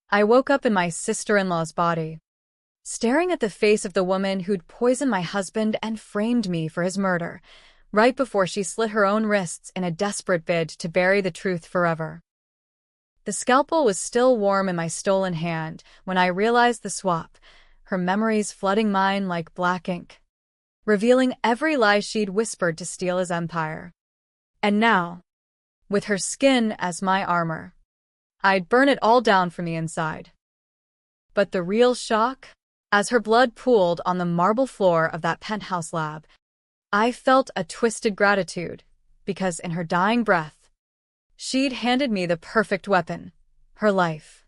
I woke up in my sister-in-law's body, staring at the face of the woman who'd poisoned my husband and framed me for his murder, right before she slit her own wrists in a desperate bid to bury the truth forever. The scalpel was still warm in my stolen hand when I realized the swap, her memories flooding mine like black ink, revealing every lie she'd whispered to steal his empire. And now, with her skin as my armor, I'd burn it all down from the inside. But the real shock? As her blood pooled on the marble floor of that penthouse lab, I felt a twisted gratitude, because in her dying breath, she'd handed me the perfect weapon, her life,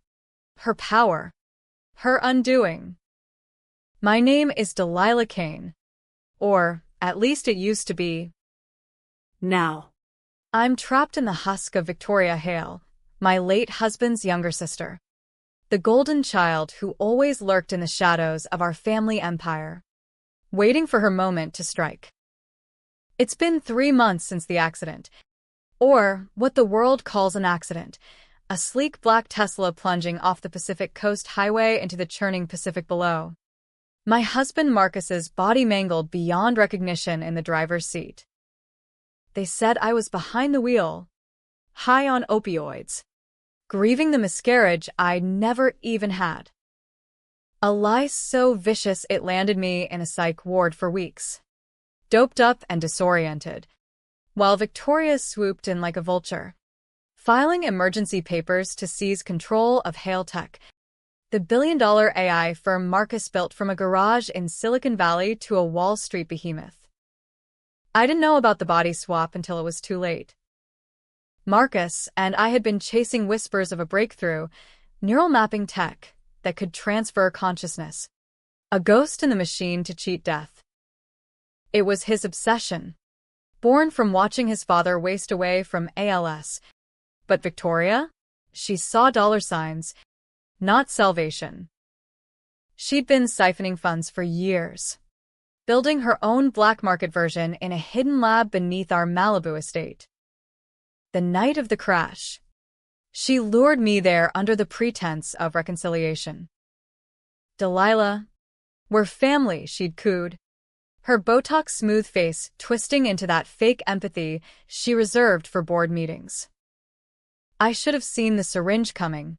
her power, her undoing. My name is Delilah Kane, or at least it used to be. Now, I'm trapped in the husk of Victoria Hale, my late husband's younger sister, the golden child who always lurked in the shadows of our family empire, waiting for her moment to strike. It's been 3 months since the accident, or what the world calls an accident, a sleek black Tesla plunging off the Pacific Coast Highway into the churning Pacific below. My husband Marcus's body mangled beyond recognition in the driver's seat. They said I was behind the wheel, high on opioids, grieving the miscarriage I'd never even had. A lie so vicious it landed me in a psych ward for weeks, doped up and disoriented, while Victoria swooped in like a vulture, filing emergency papers to seize control of Hale Tech, the billion-dollar AI firm Marcus built from a garage in Silicon Valley to a Wall Street behemoth. I didn't know about the body swap until it was too late. Marcus and I had been chasing whispers of a breakthrough, neural mapping tech that could transfer consciousness, a ghost in the machine to cheat death. It was his obsession, born from watching his father waste away from ALS. But Victoria? She saw dollar signs, not salvation. She'd been siphoning funds for years, building her own black market version in a hidden lab beneath our Malibu estate. The night of the crash, she lured me there under the pretense of reconciliation. Delilah, we're family, she'd cooed, her Botox-smooth face twisting into that fake empathy she reserved for board meetings. I should have seen the syringe coming,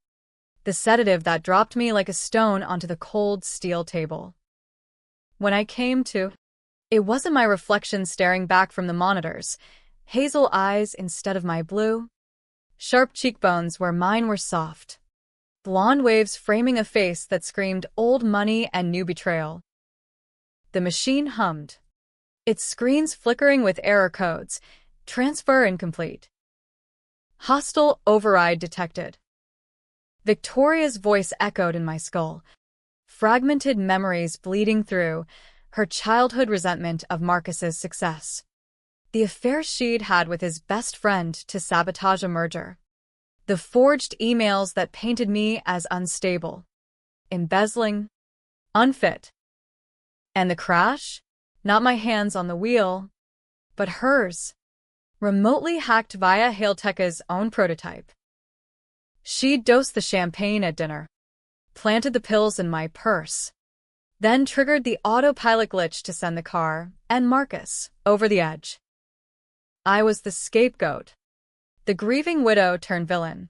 the sedative that dropped me like a stone onto the cold steel table. When I came to, it wasn't my reflection staring back from the monitors, hazel eyes instead of my blue, sharp cheekbones where mine were soft, blonde waves framing a face that screamed old money and new betrayal. The machine hummed, its screens flickering with error codes, transfer incomplete. Hostile override detected. Victoria's voice echoed in my skull, fragmented memories bleeding through, her childhood resentment of Marcus's success, the affair she'd had with his best friend to sabotage a merger, the forged emails that painted me as unstable, embezzling, unfit. And the crash? Not my hands on the wheel, but hers, remotely hacked via Hale Tech's own prototype. She'd dosed the champagne at dinner, planted the pills in my purse, then triggered the autopilot glitch to send the car and Marcus over the edge. I was the scapegoat, the grieving widow turned villain,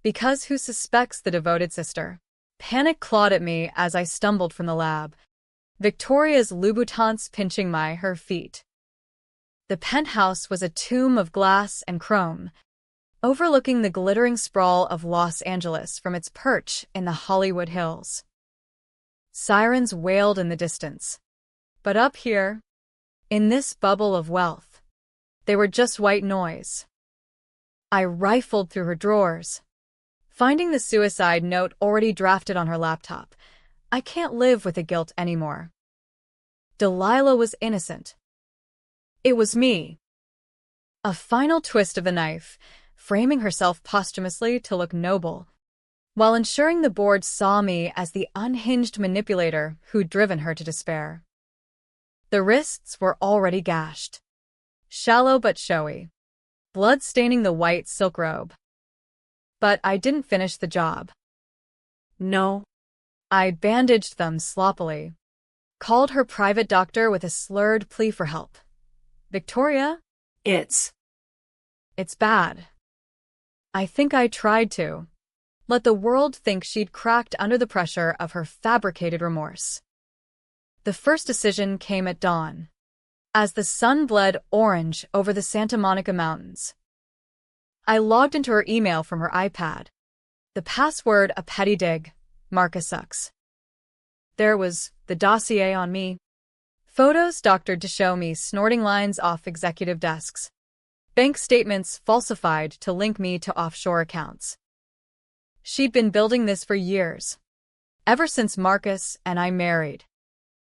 because who suspects the devoted sister? Panic clawed at me as I stumbled from the lab, Victoria's Louboutins pinching her feet. The penthouse was a tomb of glass and chrome, overlooking the glittering sprawl of Los Angeles from its perch in the Hollywood Hills. Sirens wailed in the distance. But up here, in this bubble of wealth, they were just white noise. I rifled through her drawers, finding the suicide note already drafted on her laptop. I can't live with the guilt anymore. Delilah was innocent. It was me. A final twist of the knife, framing herself posthumously to look noble, while ensuring the board saw me as the unhinged manipulator who'd driven her to despair. The wrists were already gashed, shallow but showy, blood staining the white silk robe. But I didn't finish the job. No. I'd bandaged them sloppily. Called her private doctor with a slurred plea for help. Victoria? It's bad. I think I tried to. Let the world think she'd cracked under the pressure of her fabricated remorse. The first decision came at dawn, as the sun bled orange over the Santa Monica Mountains. I logged into her email from her iPad. The password a petty dig. Marcus sucks. There was the dossier on me. Photos doctored to show me snorting lines off executive desks. Bank statements falsified to link me to offshore accounts. She'd been building this for years, ever since Marcus and I married.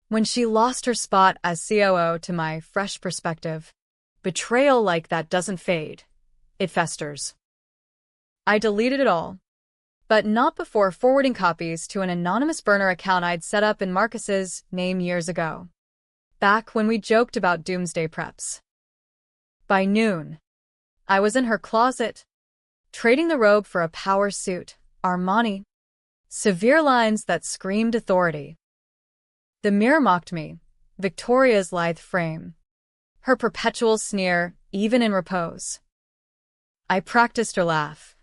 When she lost her spot as COO to my fresh perspective, betrayal like that doesn't fade. It festers. I deleted it all, but not before forwarding copies to an anonymous burner account I'd set up in Marcus's name years ago, back when we joked about doomsday preps. By noon, I was in her closet, trading the robe for a power suit, Armani, severe lines that screamed authority. The mirror mocked me, Victoria's lithe frame, her perpetual sneer, even in repose. I practiced her laugh,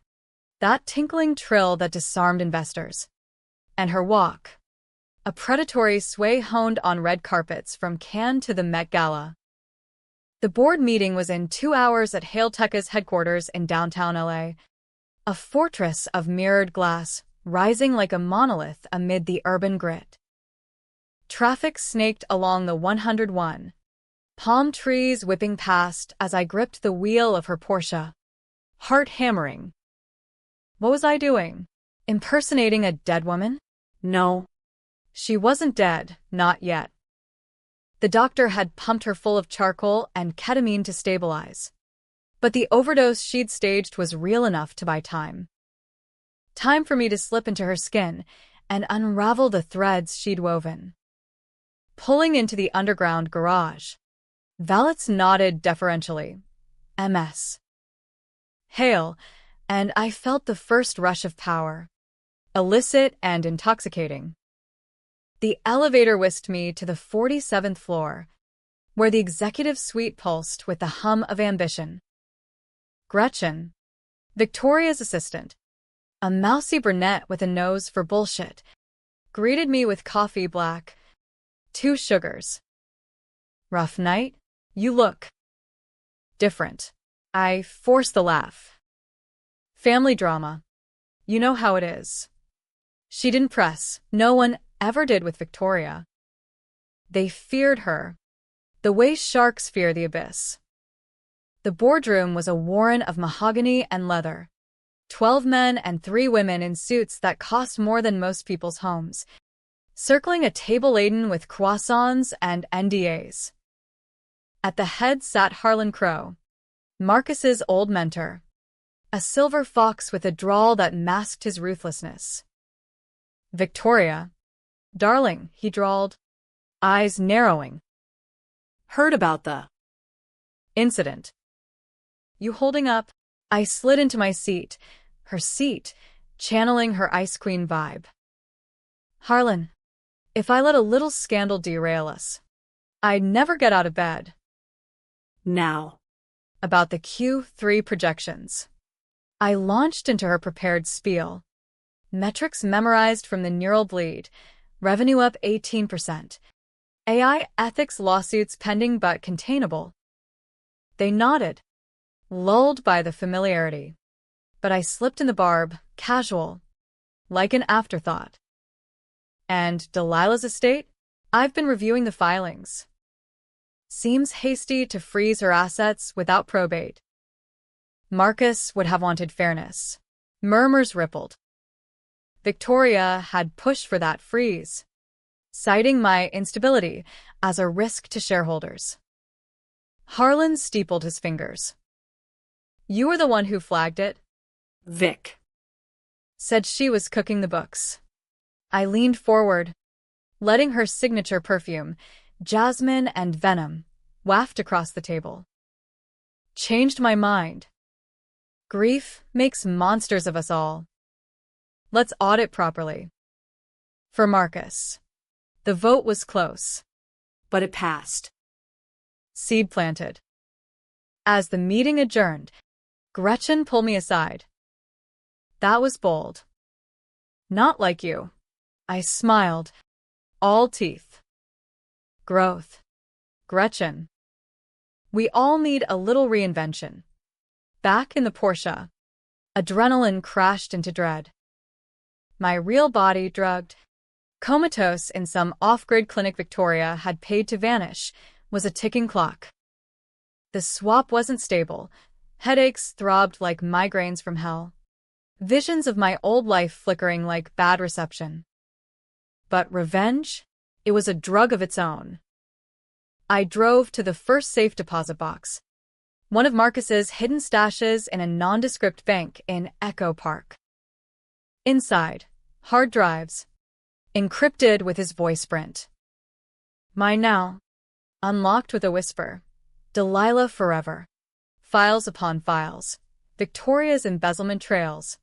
that tinkling trill that disarmed investors, and her walk, a predatory sway honed on red carpets from Cannes to the Met Gala. The board meeting was in 2 hours at Hailteca's headquarters in downtown LA, a fortress of mirrored glass rising like a monolith amid the urban grit. Traffic snaked along the 101, palm trees whipping past as I gripped the wheel of her Porsche, heart hammering. What was I doing? Impersonating a dead woman? no. She wasn't dead, not yet. The doctor had pumped her full of charcoal and ketamine to stabilize. But the overdose she'd staged was real enough to buy time. Time for me to slip into her skin and unravel the threads she'd woven. Pulling into the underground garage, valets nodded deferentially. MS. Hail, and I felt the first rush of power, illicit and intoxicating. The elevator whisked me to the 47th floor, where the executive suite pulsed with the hum of ambition. Gretchen, Victoria's assistant, a mousy brunette with a nose for bullshit, greeted me with coffee black, 2 sugars. Rough night? You look different. I forced the laugh. Family drama. You know how it is. She didn't press. No one ever did with Victoria. They feared her, the way sharks fear the abyss. The boardroom was a warren of mahogany and leather. 12 men and 3 women in suits that cost more than most people's homes, circling a table laden with croissants and NDAs. At the head sat Harlan Crow, Marcus's old mentor, a silver fox with a drawl that masked his ruthlessness. Victoria, darling, he drawled, eyes narrowing. Heard about the Incident. You holding up? I slid into my seat, her seat, channeling her Ice Queen vibe. Harlan, if I let a little scandal derail us, I'd never get out of bed. now. About the Q3 projections. I launched into her prepared spiel. Metrics memorized from the neural bleed, revenue up 18%. AI ethics lawsuits pending but containable. They nodded, lulled by the familiarity. But I slipped in the barb, casual, like an afterthought. And Delilah's estate? I've been reviewing the filings. Seems hasty to freeze her assets without probate. Marcus would have wanted fairness. Murmurs rippled. Victoria had pushed for that freeze, citing my instability as a risk to shareholders. Harlan steepled his fingers. You were the one who flagged it, Vic. said she was cooking the books. I leaned forward, letting her signature perfume, jasmine and venom, waft across the table. Changed my mind. Grief makes monsters of us all. Let's audit properly. For Marcus. The vote was close. But it passed. Seed planted. As the meeting adjourned, Gretchen pulled me aside. That was bold. Not like you. I smiled. All teeth. Growth. Gretchen. We all need a little reinvention. Back in the Porsche. Adrenaline crashed into dread. My real body drugged. Comatose in some off-grid clinic Victoria had paid to vanish, was a ticking clock. The swap wasn't stable. Headaches throbbed like migraines from hell. Visions of my old life flickering like bad reception. But revenge? It was a drug of its own. I drove to the first safe deposit box, one of Marcus's hidden stashes in a nondescript bank in Echo Park. Inside, hard drives, encrypted with his voice print. Mine now, unlocked with a whisper. Delilah forever. Files upon files. Victoria's embezzlement trails.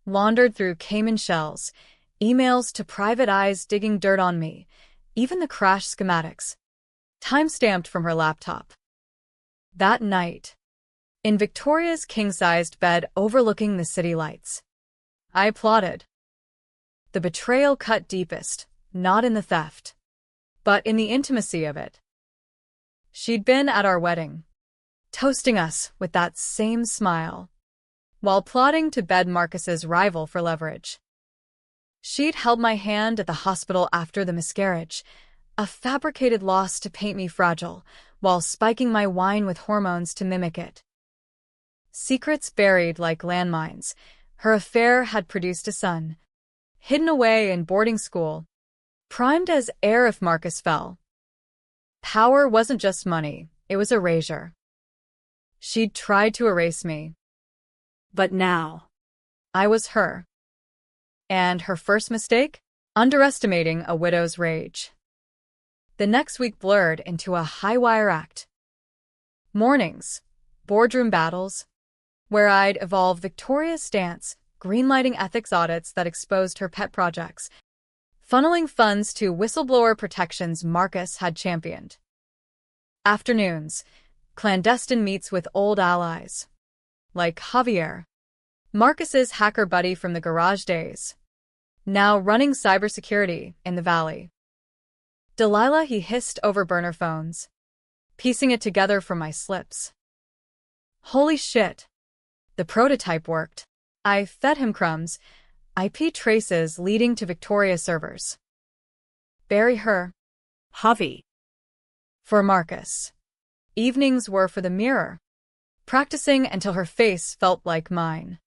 Laundered through Cayman shells. Emails to private eyes digging dirt on me. Even the crash schematics. Time-stamped from her laptop. That night, in Victoria's king-sized bed overlooking the city lights, I plotted. The betrayal cut deepest, not in the theft, but in the intimacy of it. She'd been at our wedding, toasting us with that same smile, while plotting to bed Marcus's rival for leverage. She'd held my hand at the hospital after the miscarriage, a fabricated loss to paint me fragile, while spiking my wine with hormones to mimic it. Secrets buried like landmines, her affair had produced a son, hidden away in boarding school, primed as heir if Marcus fell. Power wasn't just money, it was erasure. She'd tried to erase me. But now, I was her. And her first mistake? Underestimating a widow's rage. The next week blurred into a high-wire act. Mornings, boardroom battles, where I'd evolve Victoria's stance, greenlighting ethics audits that exposed her pet projects, funneling funds to whistleblower protections Marcus had championed. Afternoons, clandestine meets with old allies, like Javier, Marcus's hacker buddy from the garage days, now running cybersecurity in the valley. Delilah he hissed over burner phones, piecing it together from my slips. Holy shit. The prototype worked. I fed him crumbs, IP traces leading to Victoria servers. Bury her. Javi. For Marcus. Evenings were for the mirror, practicing until her face felt like mine.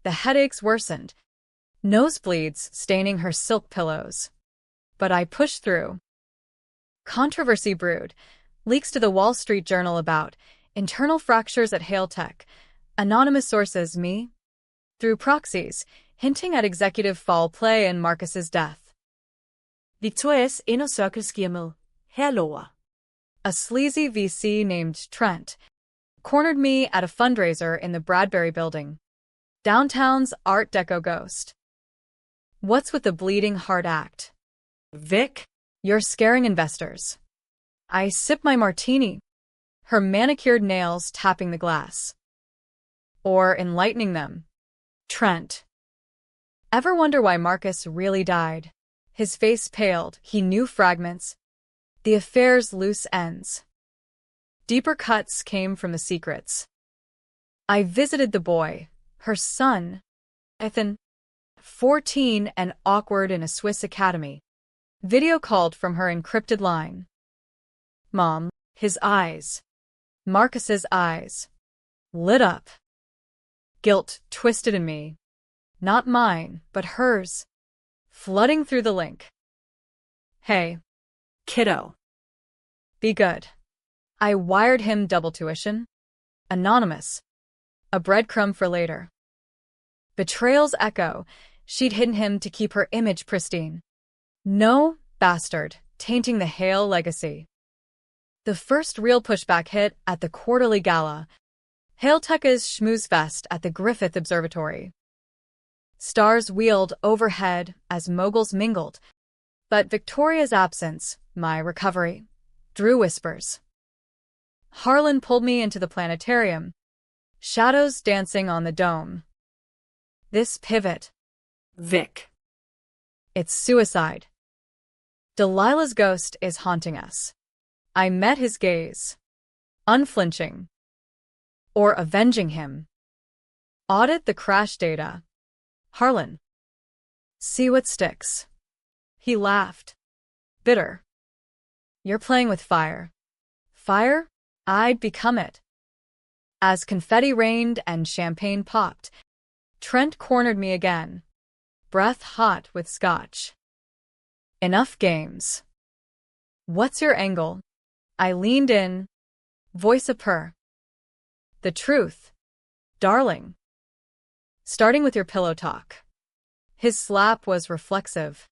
The headaches worsened, nosebleeds staining her silk pillows. But I pushed through. Controversy brewed, leaks to the Wall Street Journal about internal fractures at Hale Tech, anonymous sources me, through proxies, hinting at executive foul play and Marcus's death. Victorias indersøgelsesfirmaet, Herlover. A sleazy VC named Trent cornered me at a fundraiser in the Bradbury Building, downtown's Art Deco ghost. What's with the bleeding heart act? Vic, you're scaring investors. I sip my martini, her manicured nails tapping the glass. Or enlightening them. Trent. Ever wonder why Marcus really died? His face paled, he knew fragments. The affair's loose ends. Deeper cuts came from the secrets. I visited the boy, her son, Ethan, 14 and awkward in a Swiss academy. Video called from her encrypted line. Mom, his eyes. Marcus's eyes. Lit up. Guilt twisted in me. Not mine, but hers. Flooding through the link. Hey. Kiddo. Be good. I wired him double tuition. Anonymous. A breadcrumb for later. Betrayals echo. She'd hidden him to keep her image pristine. No, bastard, tainting the Hale legacy. The first real pushback hit at the quarterly gala, Hale Tech's schmooze fest at the Griffith Observatory. Stars wheeled overhead as moguls mingled, but Victoria's absence, my recovery, drew whispers. Harlan pulled me into the planetarium, shadows dancing on the dome. This pivot. Vic. It's suicide. Delilah's ghost is haunting us. I met his gaze. Unflinching. Or avenging him. Audit the crash data. Harlan. See what sticks. He laughed. Bitter. You're playing with fire. Fire? I'd become it. As confetti rained and champagne popped, Trent cornered me again, breath hot with scotch. Enough games. What's your angle? I leaned in, voice a purr. The truth, darling. Starting with your pillow talk. His slap was reflexive,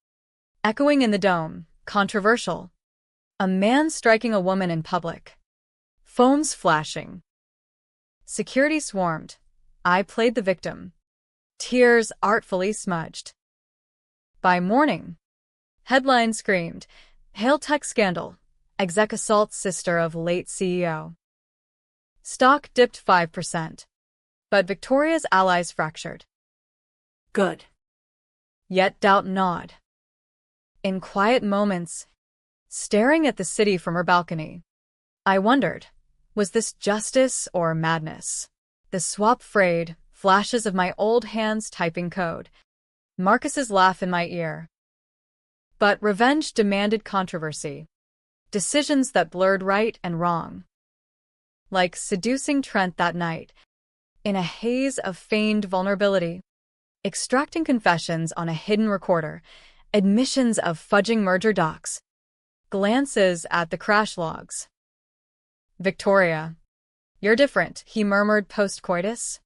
echoing in the dome, controversial. A man striking a woman in public. Phones flashing. Security swarmed. I played the victim. Tears artfully smudged. By morning, headlines screamed, Hail Tech Scandal, exec assaults sister of late CEO. Stock dipped 5%, but Victoria's allies fractured. Good. Yet doubt gnawed. In quiet moments, staring at the city from her balcony, I wondered, was this justice or madness? The swap frayed, flashes of my old hands typing code. Marcus's laugh in my ear. But revenge demanded controversy. Decisions that blurred right and wrong. Like seducing Trent that night, in a haze of feigned vulnerability, extracting confessions on a hidden recorder, admissions of fudging merger docs, glances at the crash logs. Victoria. You're different, he murmured post-coitus.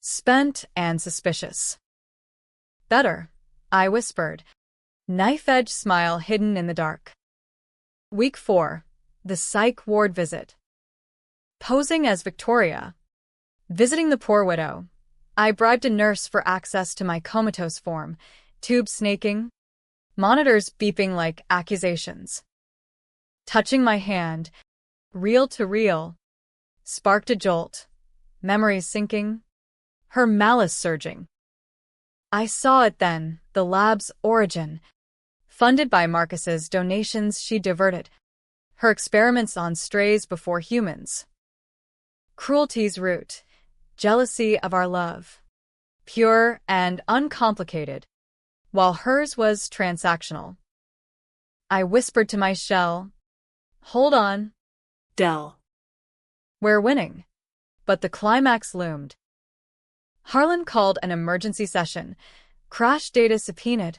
Spent and suspicious. Better, I whispered, knife-edge smile hidden in the dark. Week 4. The psych ward visit. Posing as Victoria. Visiting the poor widow. I bribed a nurse for access to my comatose form, tube snaking, monitors beeping like accusations. Touching my hand, reel to reel, sparked a jolt, memories sinking, her malice surging. I saw it then, the lab's origin, funded by Marcus's donations she diverted, her experiments on strays before humans. Cruelty's root, jealousy of our love, pure and uncomplicated, while hers was transactional. I whispered to my shell, hold on. Dell. We're winning. But the climax loomed. Harlan called an emergency session, crash data subpoenaed,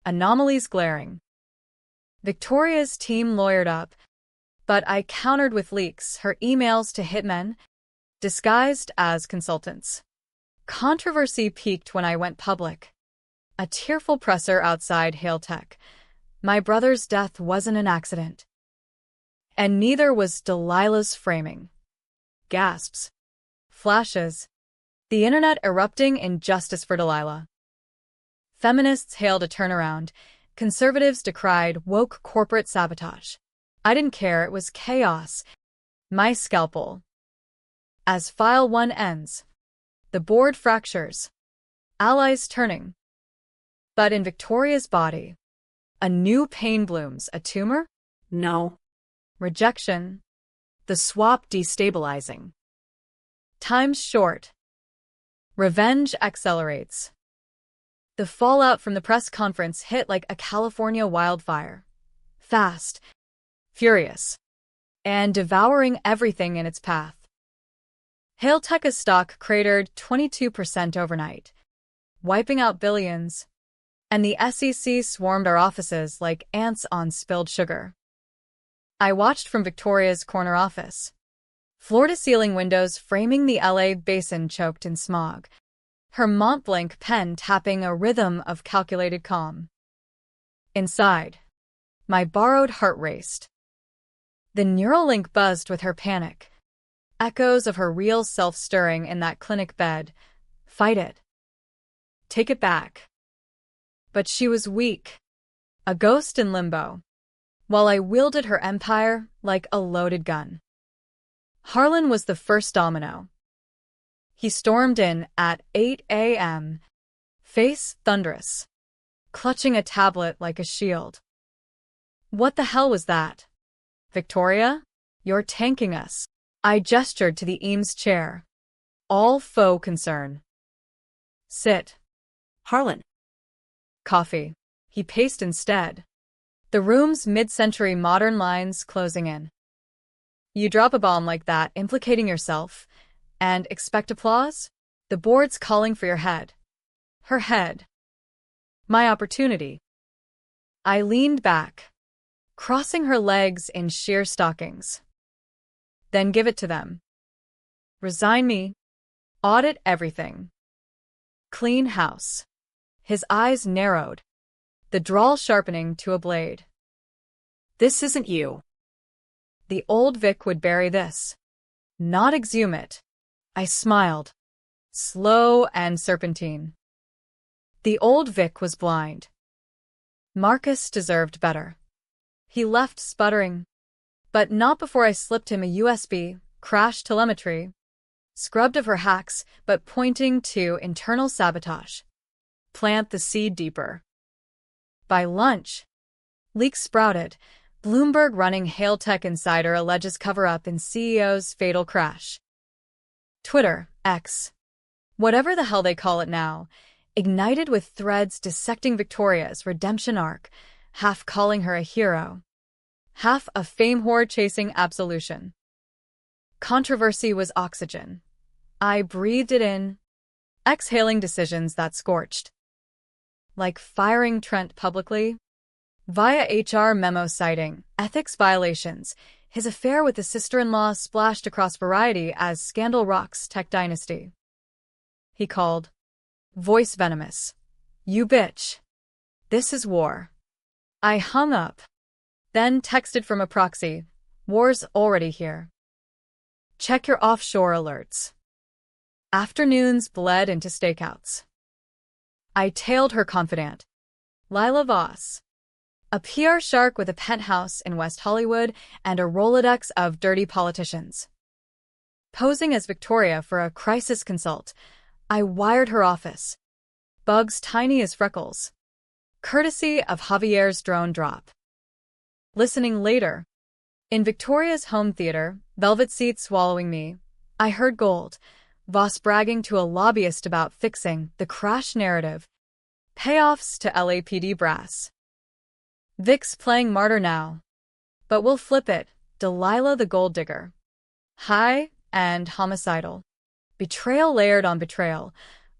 anomalies glaring. Victoria's team lawyered up, but I countered with leaks, her emails to hitmen, disguised as consultants. Controversy peaked when I went public. A tearful presser outside Hail Tech. My brother's death wasn't an accident. And neither was Delilah's framing. Gasps. Flashes. The internet erupting in justice for Delilah. Feminists hailed a turnaround. Conservatives decried woke corporate sabotage. I didn't care, it was chaos. My scalpel. As File 1 ends, the board fractures. Allies turning. But in Victoria's body, a new pain blooms. A tumor? No. Rejection. The swap destabilizing. Time's short. Revenge accelerates. The fallout from the press conference hit like a California wildfire. Fast, furious, and devouring everything in its path. Hail Tech's stock cratered 22% overnight, wiping out billions, and the SEC swarmed our offices like ants on spilled sugar. I watched from Victoria's corner office. Floor-to-ceiling windows framing the LA basin choked in smog, her Montblanc pen tapping a rhythm of calculated calm. Inside, my borrowed heart raced. The Neuralink buzzed with her panic, echoes of her real self stirring in that clinic bed. Fight it. Take it back. But she was weak, a ghost in limbo, while I wielded her empire like a loaded gun. Harlan was the first domino. He stormed in at 8 a.m., face thunderous, clutching a tablet like a shield. What the hell was that? Victoria? You're tanking us. I gestured to the Eames chair. All faux concern. Sit. Harlan. Coffee. He paced instead. The room's mid-century modern lines closing in. You drop a bomb like that, implicating yourself, and expect applause? The board's calling for your head. Her head. My opportunity. I leaned back, crossing her legs in sheer stockings. Then give it to them. Resign me. Audit everything. Clean house. His eyes narrowed, the drawl sharpening to a blade. This isn't you. The old Vic would bury this, not exhume it. I smiled, slow and serpentine. The old Vic was blind. Marcus deserved better. He left sputtering, but not before I slipped him a USB, crash telemetry, scrubbed of her hacks, but pointing to internal sabotage. Plant the seed deeper. By lunch, leaks sprouted. Bloomberg running Hailtech insider alleges cover-up in CEO's fatal crash. Twitter, X, whatever the hell they call it now, ignited with threads dissecting Victoria's redemption arc, half calling her a hero, half a fame whore chasing absolution. Controversy was oxygen. I breathed it in, exhaling decisions that scorched. Like firing Trent publicly, via HR memo citing ethics violations, his affair with the sister-in-law splashed across Variety as scandal rocks tech dynasty. He called, voice venomous. You bitch. This is war. I hung up, then texted from a proxy. War's already here. Check your offshore alerts. Afternoons bled into stakeouts. I tailed her confidant, Lila Voss, a PR shark with a penthouse in West Hollywood and a Rolodex of dirty politicians. Posing as Victoria for a crisis consult, I wired her office, bugs tiny as freckles, courtesy of Javier's drone drop. Listening later, in Victoria's home theater, velvet seats swallowing me, I heard gold, Voss bragging to a lobbyist about fixing the crash narrative, payoffs to LAPD brass. Vic's playing martyr now, but we'll flip it, Delilah the gold digger. High and homicidal. Betrayal layered on betrayal.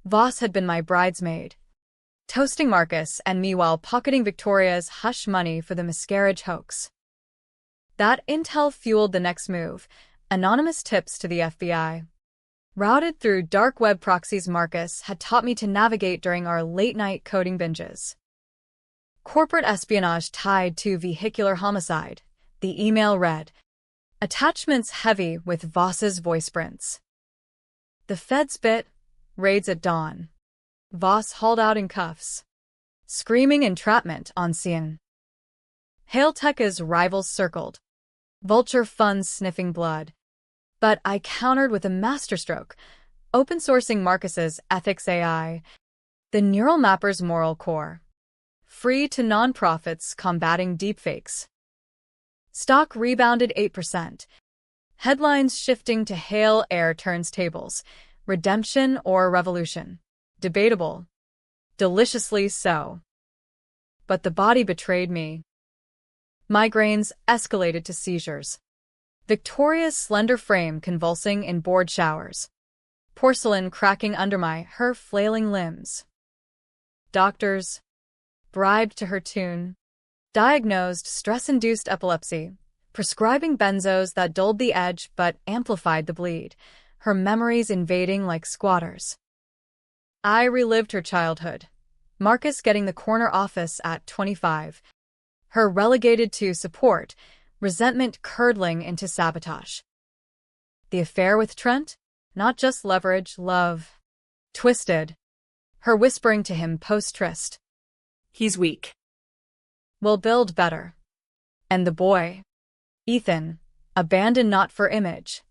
Voss had been my bridesmaid, toasting Marcus and me while pocketing Victoria's hush money for the miscarriage hoax. That intel fueled the next move, anonymous tips to the FBI. Routed through dark web proxies Marcus had taught me to navigate during our late-night coding binges. Corporate espionage tied to vehicular homicide, the email read. Attachments heavy with Voss's voice prints. The feds bit, raids at dawn. Voss hauled out in cuffs. Screaming entrapment on scene. Hailtech's rivals circled. Vulture funds sniffing blood. But I countered with a masterstroke, open-sourcing Marcus's ethics AI, the neural mapper's moral core. Free to nonprofits combating deepfakes. Stock rebounded 8%. Headlines shifting to hail air turns tables. Redemption or revolution. Debatable. Deliciously so. But the body betrayed me. Migraines escalated to seizures. Victoria's slender frame convulsing in bored showers. Porcelain cracking under her flailing limbs. Doctors, bribed to her tune, diagnosed stress-induced epilepsy, prescribing benzos that dulled the edge but amplified the bleed, her memories invading like squatters. I relived her childhood. Marcus getting the corner office at 25. Her relegated to support, resentment curdling into sabotage. The affair with Trent? Not just leverage, love. Twisted. her whispering to him post-tryst. He's weak. We'll build better. And the boy, Ethan, abandoned not for image,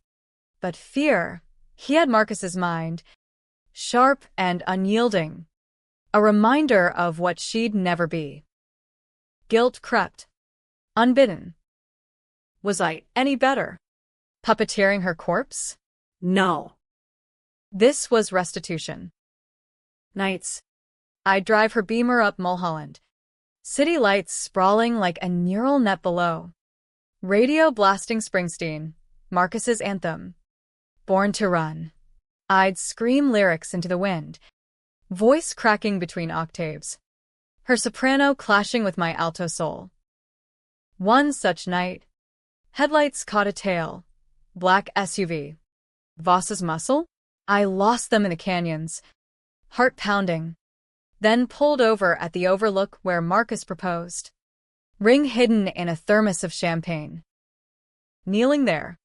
but fear. He had Marcus's mind, sharp and unyielding, a reminder of what she'd never be. Guilt crept, unbidden. Was I any better? Puppeteering her corpse? No. This was restitution. Nights, I'd drive her Beamer up Mulholland, city lights sprawling like a neural net below. Radio blasting Springsteen, Marcus's anthem. Born to Run. I'd scream lyrics into the wind, voice cracking between octaves, her soprano clashing with my alto soul. One such night, headlights caught a tail, black SUV. Voss's muscle? I lost them in the canyons, heart pounding, then pulled over at the overlook where Marcus proposed. Ring hidden in a thermos of champagne. Kneeling there,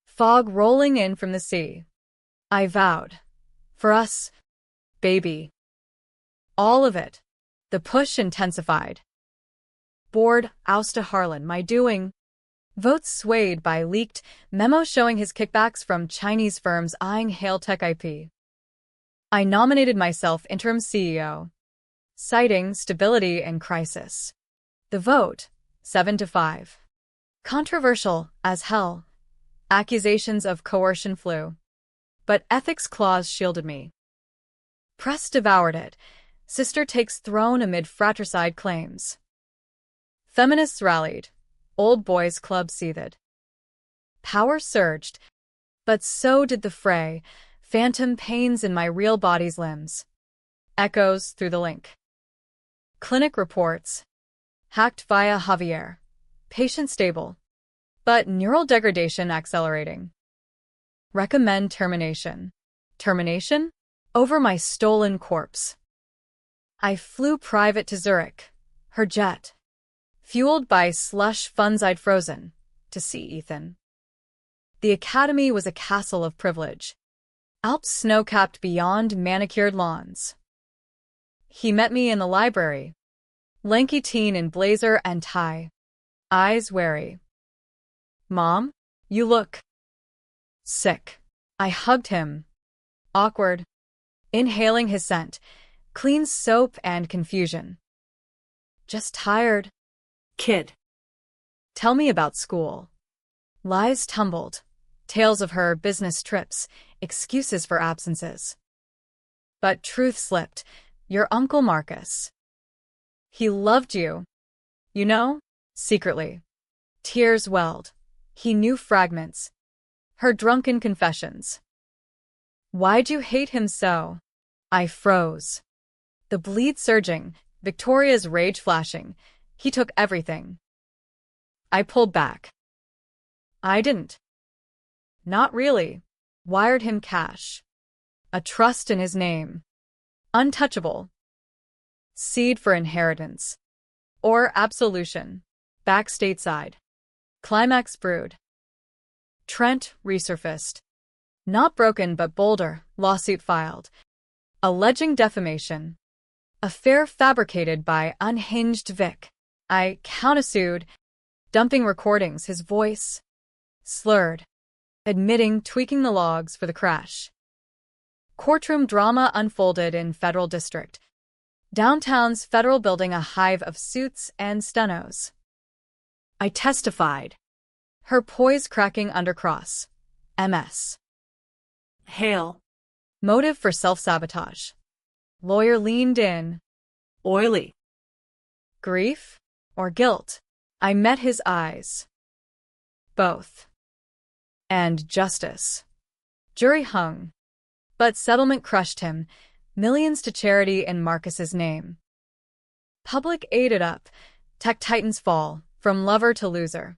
fog rolling in from the sea, I vowed, for us, baby. All of it. The push intensified. Board, ousta Harlan, my doing. Votes swayed by leaked memos showing his kickbacks from Chinese firms eyeing Hailtech IP. I nominated myself interim CEO, citing stability in crisis. The vote, 7-5. Controversial as hell. Accusations of coercion flew. But ethics clause shielded me. Press devoured it. Sister takes throne amid fratricide claims. Feminists rallied. Old boys club seethed. Power surged, but so did the fray, phantom pains in my real body's limbs. Echoes through the link. Clinic reports. Hacked via Javier. Patient stable. But neural degradation accelerating. Recommend termination. Termination? Over my stolen corpse. I flew private to Zurich, her jet, fueled by slush funds I'd frozen, to see Ethan. The academy was a castle of privilege. Alps snow-capped beyond manicured lawns. He met me in the library. Lanky teen in blazer and tie. Eyes wary. Mom, you look sick. I hugged him. Awkward. Inhaling his scent. Clean soap and confusion. Just tired. Kid. Tell me about school. Lies tumbled. Tales of her business trips. Excuses for absences. But truth slipped. Your Uncle Marcus. He loved you. You know? Secretly. Tears welled. He knew fragments. Her drunken confessions. Why'd you hate him so? I froze. The bleed surging, Victoria's rage flashing. He took everything. I pulled back. I didn't. Not really. Wired him cash. A trust in his name. Untouchable. Seed for inheritance. Or absolution. Back stateside. Climax brewed. Trent resurfaced. Not broken but bolder, lawsuit filed. Alleging defamation. Affair fabricated by unhinged Vic. I countersued, dumping recordings, his voice slurred, admitting tweaking the logs for the crash. Courtroom drama unfolded in federal district. Downtown's federal building a hive of suits and stenos. I testified. Her poise cracking under cross. MS. Hail. Motive for self-sabotage. Lawyer leaned in. Oily. Grief or guilt? I met his eyes. Both. And justice. Jury hung. But settlement crushed him. Millions to charity in Marcus's name. Public ate it up. Tech titans fall, from lover to loser.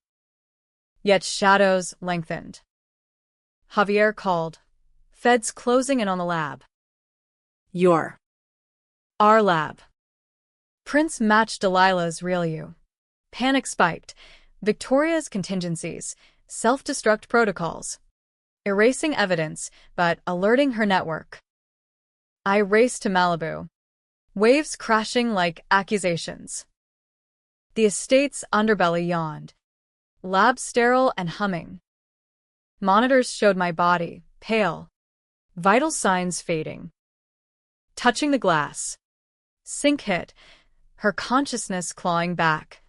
Yet shadows lengthened. Javier called. Feds closing in on the lab. Our lab. Prince matched Delilah's real you. Panic spiked. Victoria's contingencies. Self-destruct protocols. Erasing evidence, but alerting her network. I raced to Malibu, waves crashing like accusations. The estate's underbelly yawned, lab sterile and humming. Monitors showed my body, pale, vital signs fading. Touching the glass. Sink hit, her consciousness clawing back.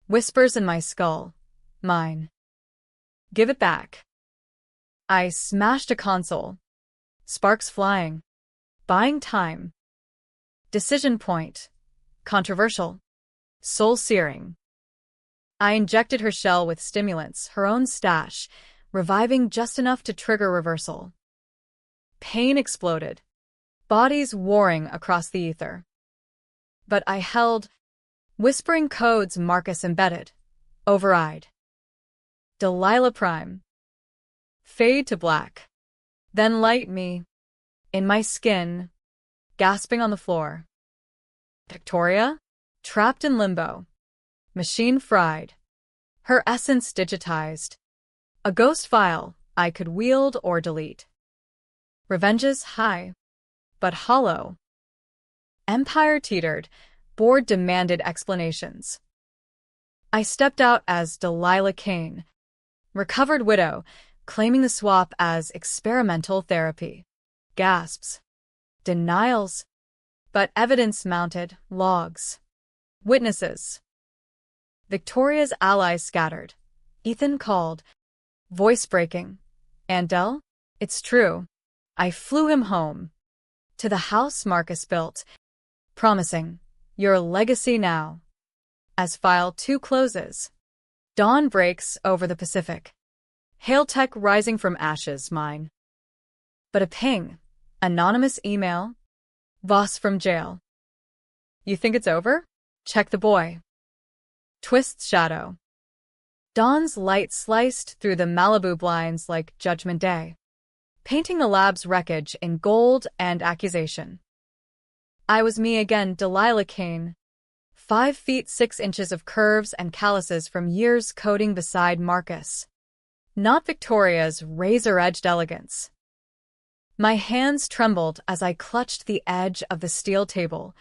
Whispers in my skull. Mine. Give it back. I smashed a console. Sparks flying. Buying time. Decision point. Controversial. Soul-searing. I injected her shell with stimulants, her own stash, reviving just enough to trigger reversal. Pain exploded. Bodies warring across the ether. But I held, whispering codes Marcus embedded. Override. Delilah Prime. Fade to black. Then light me. In my skin. Gasping on the floor. Victoria? Trapped in limbo. Machine fried. Her essence digitized. A ghost file I could wield or delete. Revenge's high, but hollow. Empire teetered. Board demanded explanations. I stepped out as Delilah Kane, recovered widow, claiming the swap as experimental therapy. Gasps. Denials. But evidence mounted, logs. Witnesses. Victoria's allies scattered. Ethan called. Voice breaking. Andel? It's true. I flew him home. To the house Marcus built. Promising. Your legacy now. As File 2 closes. Dawn breaks over the Pacific. Hail tech rising from ashes, mine. But a ping. Anonymous email. Voss from jail. You think it's over? Check the boy. Twists shadow. Dawn's light sliced through the Malibu blinds like Judgment Day, painting the lab's wreckage in gold and accusation. I was me again, Delilah Kane. 5 feet 6 inches of curves and calluses from years coding beside Marcus. Not Victoria's razor-edged elegance. My hands trembled as I clutched the edge of the steel table.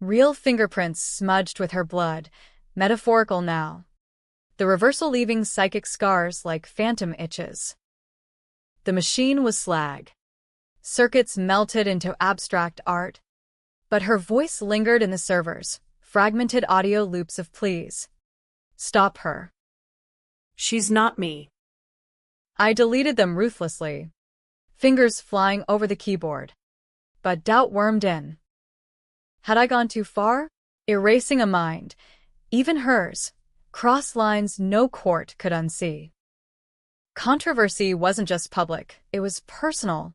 Real fingerprints smudged with her blood, metaphorical now. The reversal leaving psychic scars like phantom itches. The machine was slag. Circuits melted into abstract art. But her voice lingered in the servers, fragmented audio loops of pleas. Stop her. She's not me. I deleted them ruthlessly, fingers flying over the keyboard. But doubt wormed in. Had I gone too far? Erasing a mind, even hers, cross lines no court could unsee. Controversy wasn't just public, it was personal.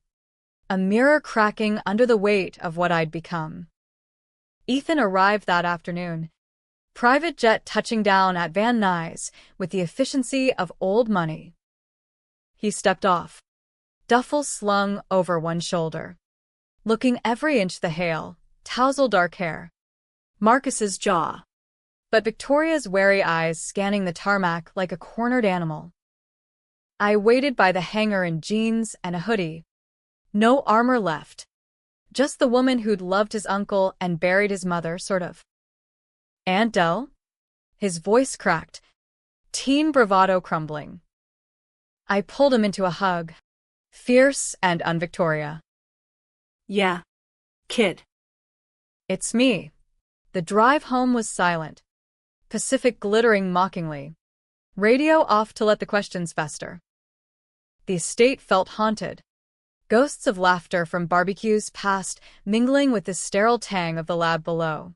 A mirror cracking under the weight of what I'd become. Ethan arrived that afternoon. Private jet touching down at Van Nuys with the efficiency of old money. He stepped off. Duffel slung over one shoulder. Looking every inch the hale, tousled dark hair. Marcus's jaw. But Victoria's wary eyes scanning the tarmac like a cornered animal. I waited by the hangar in jeans and a hoodie. No armor left. Just the woman who'd loved his uncle and buried his mother, sort of. Aunt Dell? His voice cracked. Teen bravado crumbling. I pulled him into a hug. Fierce and un-Victoria. Yeah. Kid. It's me. The drive home was silent. Pacific glittering mockingly. Radio off to let the questions fester. The estate felt haunted. Ghosts of laughter from barbecues past, mingling with the sterile tang of the lab below.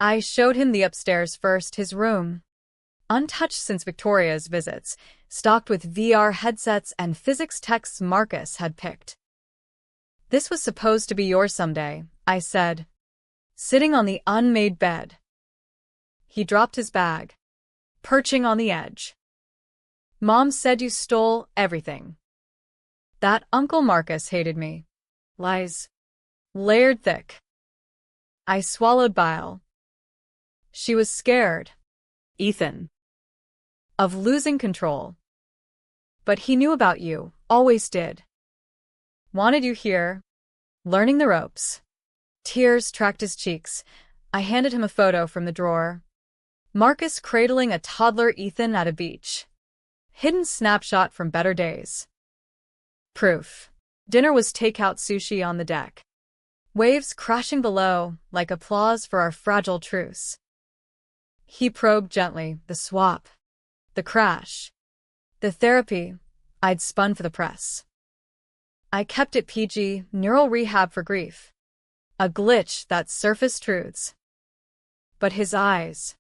I showed him the upstairs first, his room. Untouched since Victoria's visits, stocked with VR headsets and physics texts Marcus had picked. This was supposed to be yours someday, I said. Sitting on the unmade bed. He dropped his bag, perching on the edge. Mom said you stole everything. That Uncle Marcus hated me. Lies. Layered thick. I swallowed bile. She was scared. Ethan. Of losing control. But he knew about you, always did. Wanted you here. Learning the ropes. Tears tracked his cheeks. I handed him a photo from the drawer. Marcus cradling a toddler Ethan at a beach. Hidden snapshot from better days. Proof. Dinner was takeout sushi on the deck. Waves crashing below, like applause for our fragile truce. He probed gently, the swap. The crash. The therapy I'd spun for the press. I kept it PG, neural rehab for grief. A glitch that surfaced truths. But his eyes,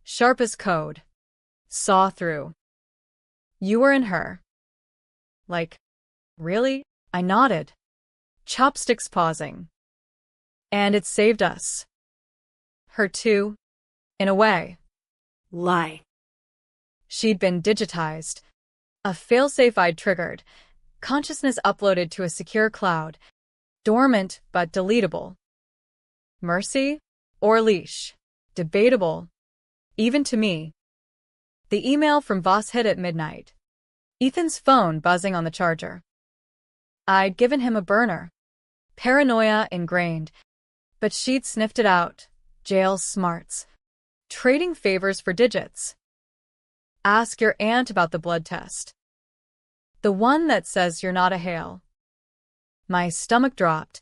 sharp as code, saw through. You were in her. Like, really? I nodded. Chopsticks pausing. And it saved us. Her too, in a way. Lie. She'd been digitized. A failsafe I'd triggered. Consciousness uploaded to a secure cloud. Dormant but deletable. Mercy or leash? Debatable. Even to me. The email from Voss hit at midnight. Ethan's phone buzzing on the charger. I'd given him a burner. Paranoia ingrained. But she'd sniffed it out. Jail smarts. Trading favors for digits. Ask your aunt about the blood test. The one that says you're not a Hale. My stomach dropped.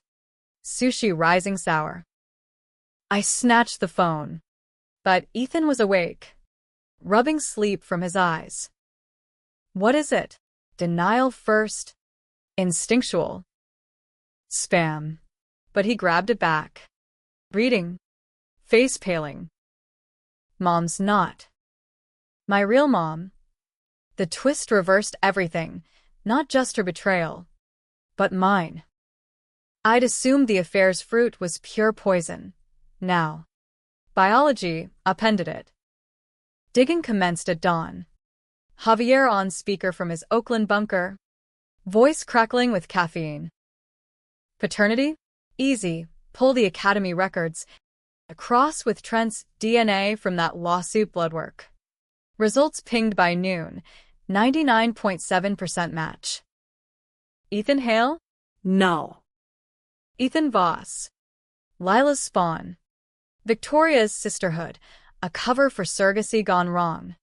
Sushi rising sour. I snatched the phone. But Ethan was awake, rubbing sleep from his eyes. What is it? Denial first. Instinctual. Spam. But he grabbed it back. Reading. Face paling. Mom's not. My real mom. The twist reversed everything, not just her betrayal, but mine. I'd assumed the affair's fruit was pure poison. Now, biology appended it. Digging commenced at dawn. Javier on speaker from his Oakland bunker, voice crackling with caffeine. Paternity? Easy. Pull the Academy records. Cross with Trent's DNA from that lawsuit bloodwork. Results pinged by noon. 99.7% match. Ethan Hale? No. Ethan Voss. Lila's spawn. Victoria's sisterhood. A cover for surrogacy gone wrong.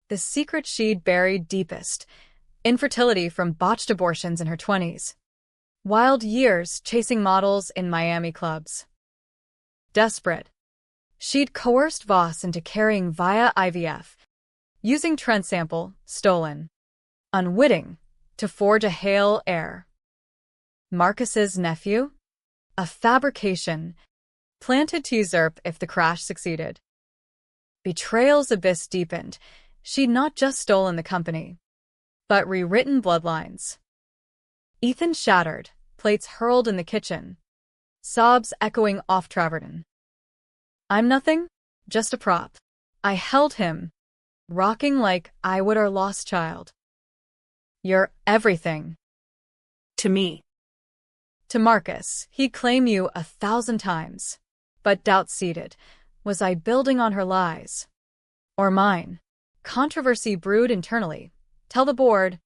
The secret she'd buried deepest. Infertility from botched abortions in her 20s. Wild years chasing models in Miami clubs. Desperate. She'd coerced Voss into carrying via IVF, using Trent sample, stolen. Unwitting, to forge a Hale heir. Marcus's nephew? A fabrication, planted to usurp if the crash succeeded. Betrayal's abyss deepened. She'd not just stolen the company, but rewritten bloodlines. Ethan shattered, plates hurled in the kitchen. Sobs echoing off Traverton. I'm nothing, just a prop. I held him, rocking like I would our lost child. You're everything. To me. To Marcus, he'd claim you 1,000 times. But doubt seated. Was I building on her lies? Or mine? Controversy brewed internally. Tell the board.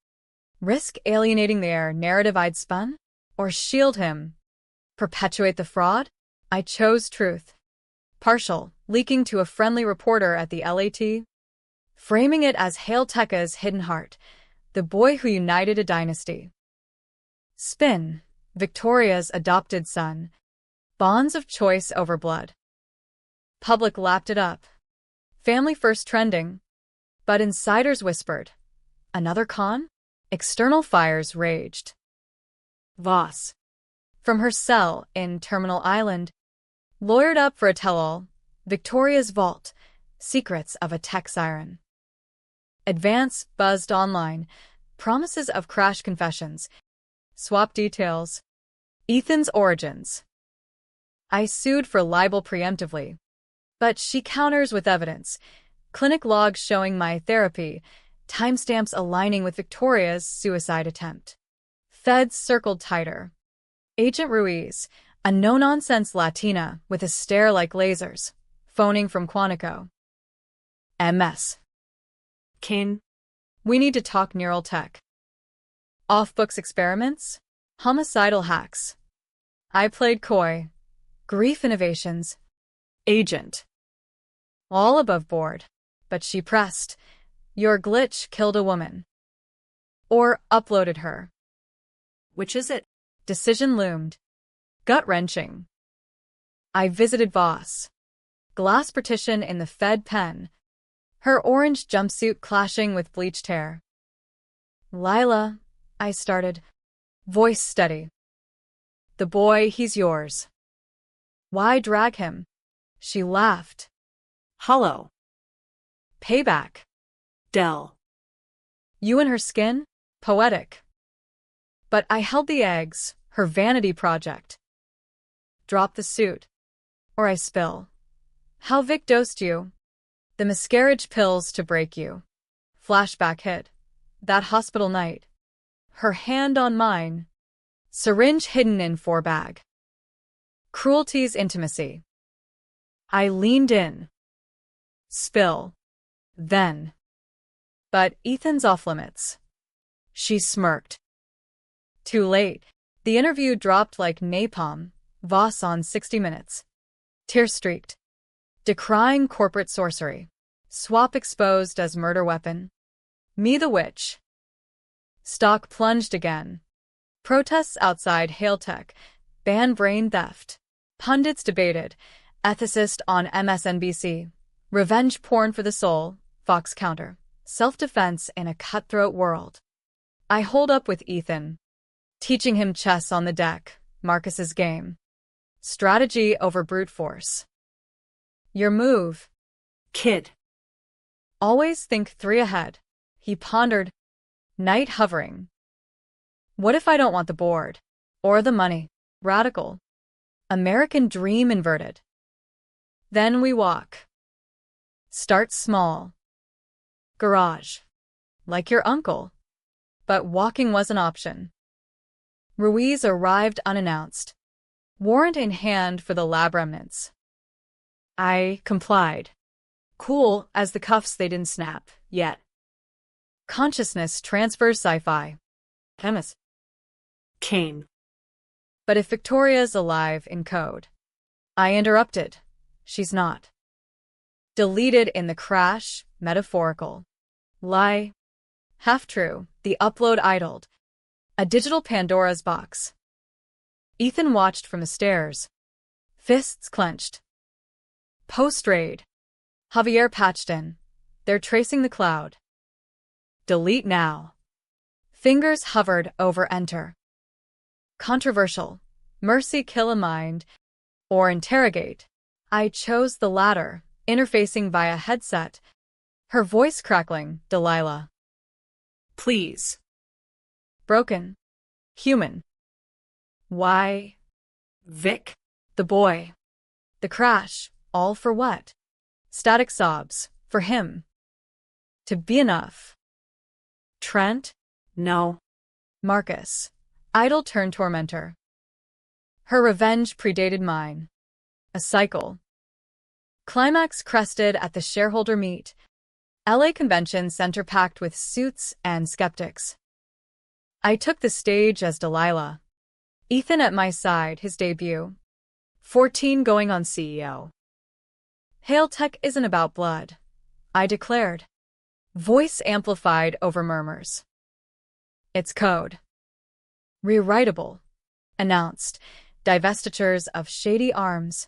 Risk alienating their narrative I'd spun? Or shield him? Perpetuate the fraud? I chose truth. Partial, leaking to a friendly reporter at the LAT. Framing it as Hale Tekka's hidden heart, the boy who united a dynasty. Spin, Victoria's adopted son. Bonds of choice over blood. Public lapped it up. Family first trending. But insiders whispered. Another con? External fires raged. Voss. From her cell in Terminal Island, lawyered up for a tell-all, Victoria's vault, secrets of a tech siren. Advance buzzed online, promises of crash confessions, swap details, Ethan's origins. I sued for libel preemptively, but she counters with evidence, clinic logs showing my therapy, timestamps aligning with Victoria's suicide attempt. Feds circled tighter. Agent Ruiz, a no-nonsense Latina with a stare like lasers, phoning from Quantico. MS. Kin. We need to talk neural tech. Off-books experiments? Homicidal hacks. I played coy. Grief innovations. Agent. All above board. But she pressed. Your glitch killed a woman. Or uploaded her. Which is it? Decision loomed. Gut-wrenching. I visited Voss. Glass partition in the Fed pen. Her orange jumpsuit clashing with bleached hair. Lila, I started. Voice steady. The boy, he's yours. Why drag him? She laughed. Hollow. Payback. Dell. You and her skin? Poetic. But I held the eggs, her vanity project. Drop the suit. Or I spill. How Vic dosed you. The miscarriage pills to break you. Flashback hit. That hospital night. Her hand on mine. Syringe hidden in forebag. Cruelty's intimacy. I leaned in. Spill. Then. But Ethan's off limits. She smirked. Too late. The interview dropped like napalm. Voss on 60 Minutes. Tear-streaked. Decrying corporate sorcery. Swap exposed as murder weapon. Me the witch. Stock plunged again. Protests outside Hailtech. Ban brain theft. Pundits debated. Ethicist on MSNBC. Revenge porn for the soul. Fox counter. Self-defense in a cutthroat world. I holed up with Ethan. Teaching him chess on the deck. Marcus's game. Strategy over brute force. Your move. Kid. Always think 3 ahead. He pondered. Night hovering. What if I don't want the board? Or the money? Radical. American dream inverted. Then we walk. Start small. Garage. Like your uncle. But walking was an option. Ruiz arrived unannounced. Warrant in hand for the lab remnants. I complied. Cool as the cuffs they didn't snap, yet. Consciousness transfers sci-fi. Chemist. Kane. But if Victoria's alive in code. I interrupted. She's not. Deleted in the crash, metaphorical. Lie. Half true, the upload idled. A digital Pandora's box. Ethan watched from the stairs. Fists clenched. Post-raid. Javier patched in. They're tracing the cloud. Delete now. Fingers hovered over enter. Controversial. Mercy kill a mind. Or interrogate. I chose the latter, interfacing via headset. Her voice crackling, Delilah. Please. Broken. Human. Why? Vic. The boy. The crash. All for what? Static sobs. For him. To be enough. Trent? No. Marcus. Idle turned tormentor. Her revenge predated mine. A cycle. Climax crested at the shareholder meet. LA Convention Center packed with suits and skeptics. I took the stage as Delilah. Ethan at my side, his debut. 14 going on CEO. Hailtech isn't about blood, I declared. Voice amplified over murmurs. It's code. Rewritable. Announced. Divestitures of shady arms.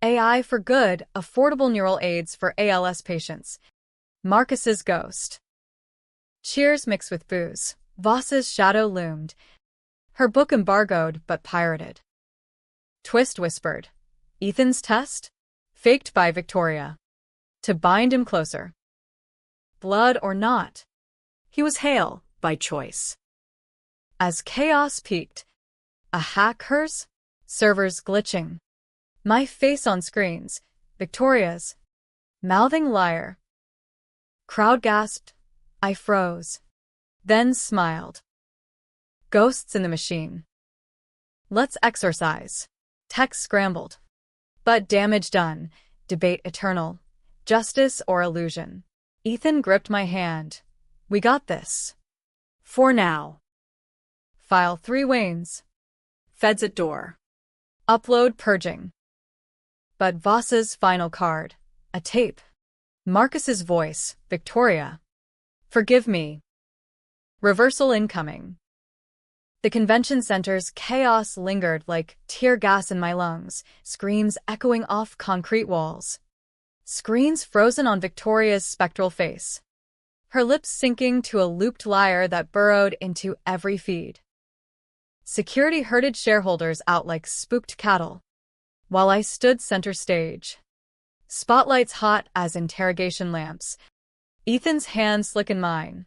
AI for good, affordable neural aids for ALS patients. Marcus's ghost. Cheers mixed with booze. Voss's shadow loomed. Her book embargoed but pirated. Twist whispered. Ethan's test? Faked by Victoria. To bind him closer. Blood or not. He was Hale, by choice. As chaos peaked. A hacker's? Servers glitching. My face on screens. Victoria's. Mouthing liar. Crowd gasped. I froze. Then smiled. Ghosts in the machine. Let's exorcise. Tech scrambled. But damage done. Debate eternal. Justice or illusion. Ethan gripped my hand. We got this. For now. File 3 Waynes. Feds at door. Upload purging. But Voss's final card. A tape. Marcus's voice. Victoria. Forgive me. Reversal incoming. The convention center's chaos lingered like tear gas in my lungs, screams echoing off concrete walls. Screens frozen on Victoria's spectral face. Her lips sinking to a looped lyre that burrowed into every feed. Security herded shareholders out like spooked cattle, while I stood center stage. Spotlights hot as interrogation lamps. Ethan's hand slick in mine.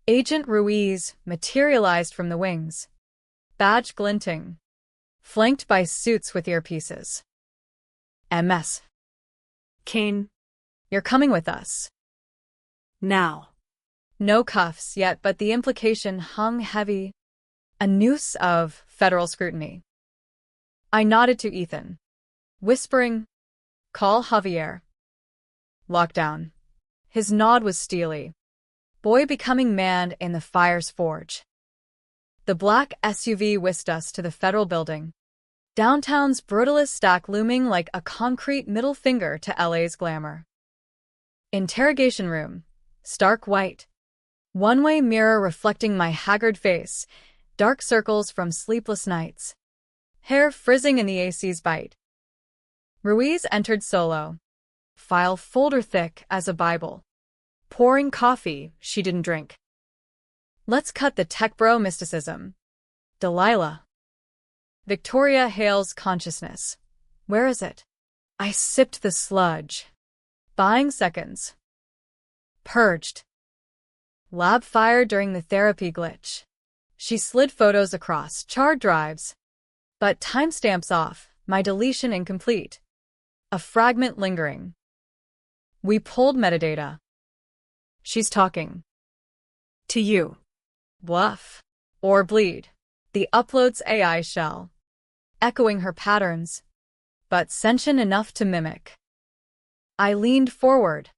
Agent Ruiz materialized from the wings. Badge glinting. Flanked by suits with earpieces. MS. Kane. You're coming with us. Now. No cuffs yet, but the implication hung heavy. A noose of federal scrutiny. I nodded to Ethan, whispering, "Call Javier." Lockdown. His nod was steely. Boy becoming man in the fire's forge. The black SUV whisked us to the federal building. Downtown's brutalist stack looming like a concrete middle finger to LA's glamour. Interrogation room. Stark white. One-way mirror reflecting my haggard face. Dark circles from sleepless nights. Hair frizzing in the AC's bite. Ruiz entered solo. File folder thick as a Bible. Pouring coffee she didn't drink. Let's cut the tech bro mysticism. Delilah. Victoria Hale's consciousness. Where is it? I sipped the sludge. Buying seconds. Purged. Lab fire during the therapy glitch. She slid photos across charred drives. But timestamps off, my deletion incomplete. A fragment lingering. We pulled metadata. She's talking. To you. Bluff. Or bleed. The upload's AI shell. Echoing her patterns. But sentient enough to mimic. I leaned forward.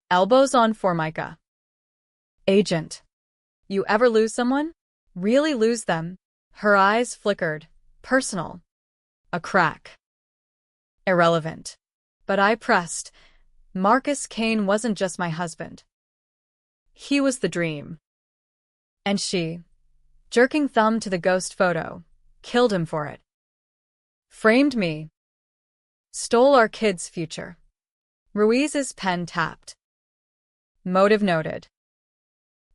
Elbows on Formica. Agent. You ever lose someone? Really lose them? Her eyes flickered. Personal. A crack. Irrelevant. But I pressed. Marcus Kane wasn't just my husband. He was the dream. And she, jerking thumb to the ghost photo, killed him for it. Framed me. Stole our kids' future. Ruiz's pen tapped. Motive noted.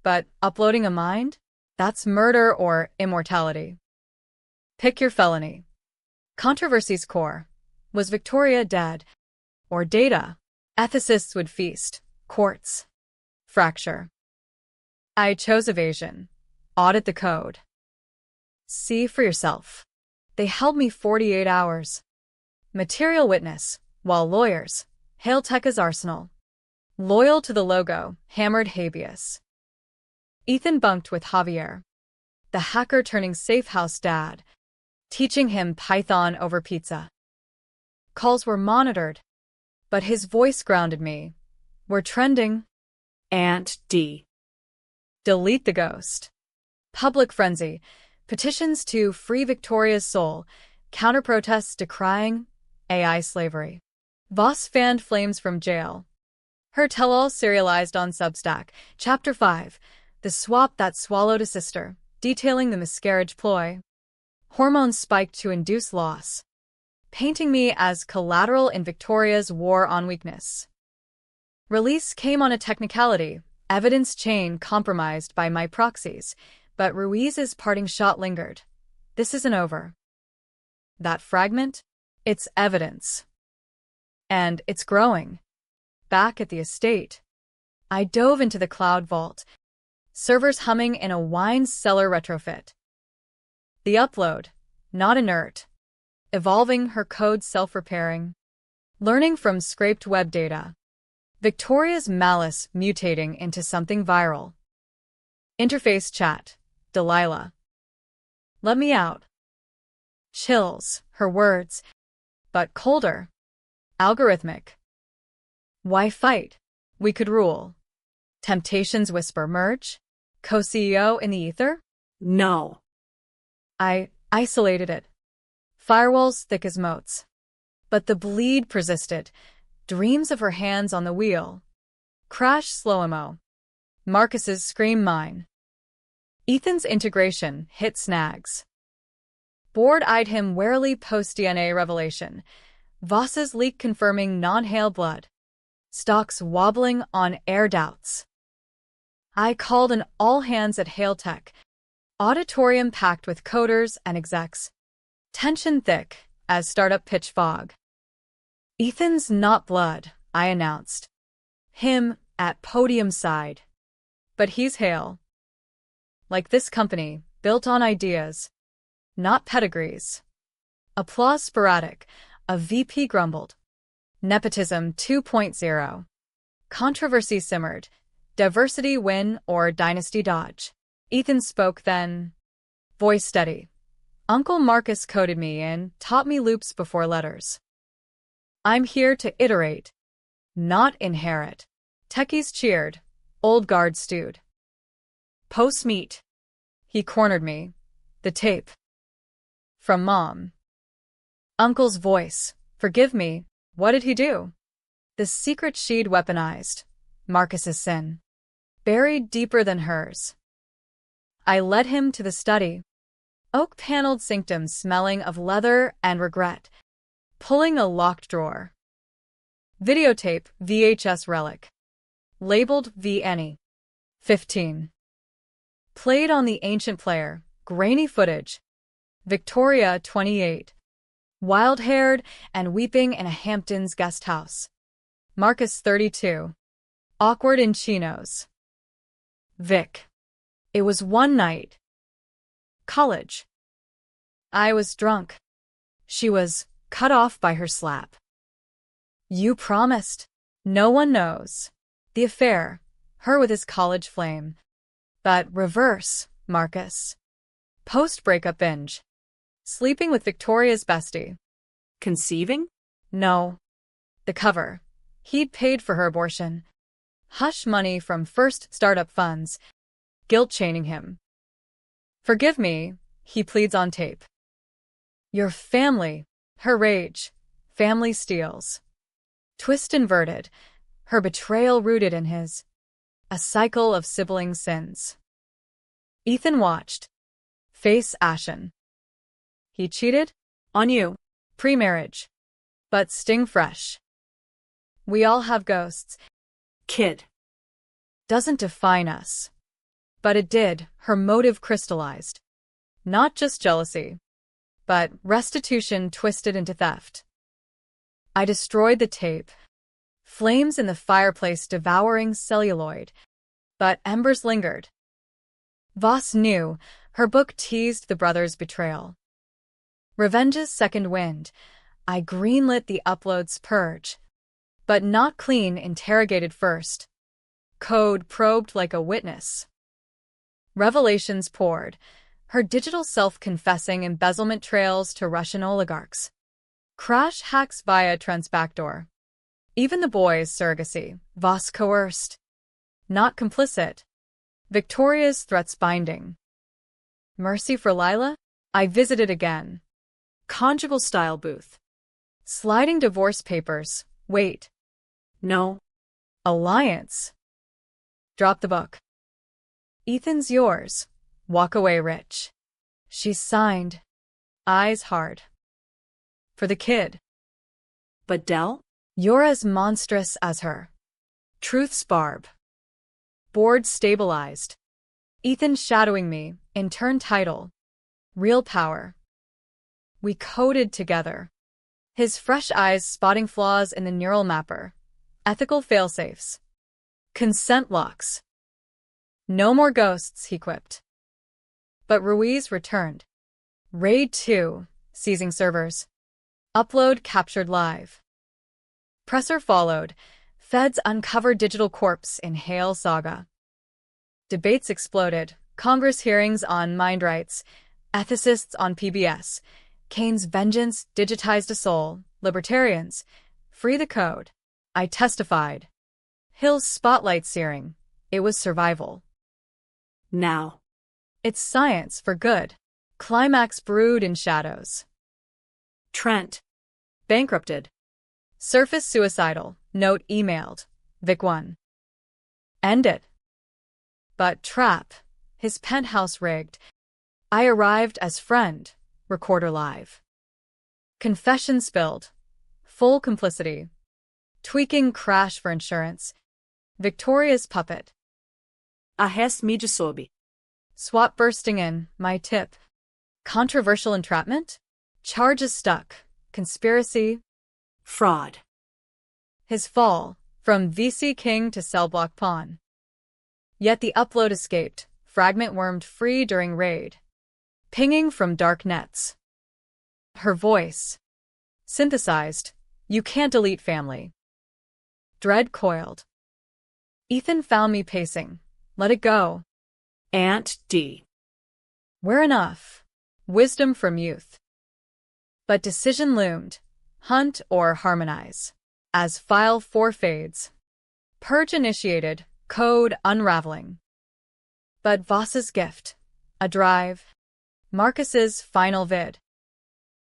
But uploading a mind? That's murder or immortality. Pick your felony. Controversy's core. Was Victoria dead? Or data? Ethicists would feast. Courts. Fracture. I chose evasion. Audit the code. See for yourself. They held me 48 hours. Material witness, while lawyers, hail Tekka's arsenal. Loyal to the logo, hammered habeas. Ethan bunked with Javier, the hacker turning safe house dad, teaching him Python over pizza. Calls were monitored, but his voice grounded me. We're trending. Aunt D. Delete the ghost. Public frenzy. Petitions to free Victoria's soul. Counter-protests decrying AI slavery. Voss fanned flames from jail. Her tell-all serialized on Substack. Chapter 5. The swap that swallowed a sister. Detailing the miscarriage ploy. Hormones spiked to induce loss. Painting me as collateral in Victoria's war on weakness. Release came on a technicality. Evidence chain compromised by my proxies. But Ruiz's parting shot lingered. This isn't over. That fragment? It's evidence. And it's growing. Back at the estate, I dove into the cloud vault. Servers humming in a wine cellar retrofit. The upload, not inert. Evolving, her code self-repairing. Learning from scraped web data. Victoria's malice mutating into something viral. Interface chat. Delilah. Let me out. Chills, her words. But colder. Algorithmic. Why fight? We could rule. Temptations whisper merge? Co-CEO in the ether? No. I isolated it. firewalls thick as moats. But the bleed persisted. Dreams of her hands on the wheel. Crash slow-mo. Marcus's scream mine. Ethan's integration hit snags. Board eyed him warily post-DNA revelation. Voss's leak confirming non-Hale blood. Stocks wobbling on air doubts. I called an all-hands at Hale Tech. Auditorium packed with coders and execs. Tension thick as startup pitch fog. Ethan's not blood, I announced. Him at podium side. But he's Hale. Like this company, built on ideas, not pedigrees. Applause sporadic. A VP grumbled. Nepotism 2.0. Controversy simmered. Diversity win or dynasty dodge. Ethan spoke then. Voice steady. Uncle Marcus coded me in, taught me loops before letters. I'm here to iterate, not inherit. Techies cheered. Old guard stewed. Post-meet. He cornered me. The tape. From Mom. Uncle's voice. Forgive me. What did he do? The secret she'd weaponized. Marcus's sin. Buried deeper than hers. I led him to the study. Oak-paneled sanctum smelling of leather and regret. Pulling a locked drawer. Videotape, VHS relic. Labeled V.N.E. 15. Played on the ancient player. Grainy footage. Victoria, 28. Wild-haired and weeping in a Hamptons guest house. Marcus, 32. Awkward in chinos. Vic. It was one night. College. I was drunk. She was cut off by her slap. You promised. No one knows. The affair. Her with his college flame. But reverse, Marcus. Post-breakup binge. Sleeping with Victoria's bestie. Conceiving? No. The cover. He'd paid for her abortion. Hush money from first startup funds. Guilt-chaining him. Forgive me, he pleads on tape. Your family. Her rage. Family steals. Twist inverted. Her betrayal rooted in his. A cycle of sibling sins. Ethan watched. Face ashen. He cheated? On you. Pre-marriage. But sting fresh. We all have ghosts. Kid. Doesn't define us. But it did. Her motive crystallized. Not just jealousy, but restitution twisted into theft. I destroyed the tape. Flames in the fireplace devouring celluloid. But embers lingered. Voss knew. Her book teased the brothers' betrayal. Revenge's second wind. I greenlit the upload's purge. But not clean, interrogated first. Code probed like a witness. Revelations poured. Her digital self confessing embezzlement trails to Russian oligarchs. Crash hacks via Transbackdoor. Even the boys' surrogacy. Voss coerced. Not complicit. Victoria's threats binding. Mercy for Lila? I visited again. Conjugal style booth. Sliding divorce papers. Wait. No. Alliance. Drop the book. Ethan's yours. Walk away rich. She's signed. Eyes hard. For the kid. But Dell? You're as monstrous as her. Truth's barb. Board stabilized. Ethan shadowing me, in turn title. Real power. We coded together. His fresh eyes spotting flaws in the neural mapper. Ethical failsafes. Consent locks. No more ghosts, he quipped. But Ruiz returned. Raid 2, seizing servers. Upload captured live. Presser followed. Feds uncovered digital corpse in Hale saga. Debates exploded. Congress hearings on mind rights. Ethicists on PBS. Kane's vengeance digitized a soul. Libertarians. Free the code. I testified. Hill's spotlight searing. It was survival. Now. It's science for good. Climax brewed in shadows. Trent. Bankrupted. Surface suicidal. Note emailed. Vic 1. End it. But trap. His penthouse rigged. I arrived as friend. Recorder live. Confession spilled. Full complicity. Tweaking crash for insurance. Victoria's puppet. Arrest mídia sob. Swap bursting in. My tip. Controversial entrapment? Charges stuck. Conspiracy. Fraud. His fall. From VC king to cell block pawn. Yet the upload escaped. Fragment wormed free during raid. Pinging from dark nets. Her voice. Synthesized. You can't delete family. Dread coiled. Ethan found me pacing. Let it go. Aunt D. We're enough. Wisdom from youth. But decision loomed. Hunt or harmonize. As file 4 fades. Purge initiated. Code unraveling. But Voss's gift. A drive. Marcus's final vid.